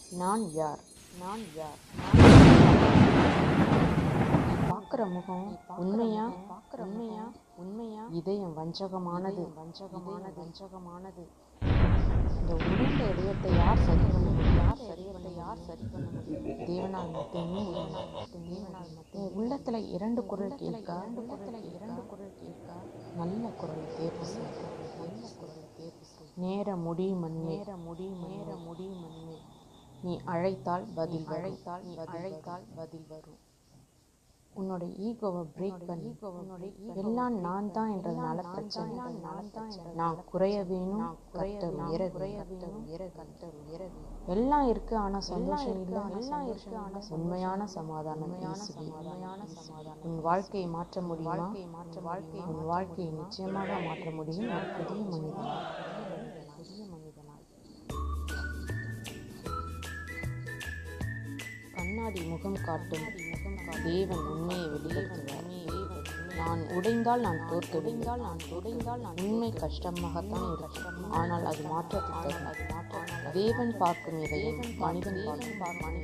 நான் யார்? நான் யார்? பார்க்குற முகம் உண்மையா? உண்மையா? உண்மையா? இதயம் வஞ்சகமானது. வஞ்சகமானது. இந்த உருண்ட இதயத்தை யார் சரி பண்ண முடியும்? யார் சரி பண்ண முடியும்? தேவனால் மட்டுமே. உன் உள்ளத்துல இரண்டு குரல் கேட்கா? நல்ல குரலை தேர்வு செய். நேர முடியும் மண்ணே. நீ அழைத்தால் பதில் வரும். உன்னோட ஈகோவை பிரேக் பண்ணி எல்லாம் நான் தான் என்றதுனால பிரச்சனை. நான் குறைய வேணும், கர்த்தர் உயர வேணும். எல்லாம் இருக்கு ஆனா சந்தோஷம் இல்லை. உண்மையான சமாதானம் இயேசுவே. உன் வாழ்க்கையை மாற்ற முடியுமா? உன் வாழ்க்கையை நிச்சயமாக மாற்ற முடியும். ஒரு புதிய மனிதனாய். கண்ணாடி முகம் காட்டும். தேவன் உண்மையை வெளிப்படுத்துவார். நான் உடைந்தால் நான் தோற்கடிந்தால் உண்மை கஷ்டமாகத்தான் இருக்கும். ஆனால் அது மாற்றத்தை தரும். தேவன் பார்க்கும் இதயம், மனிதன் பார்க்கும்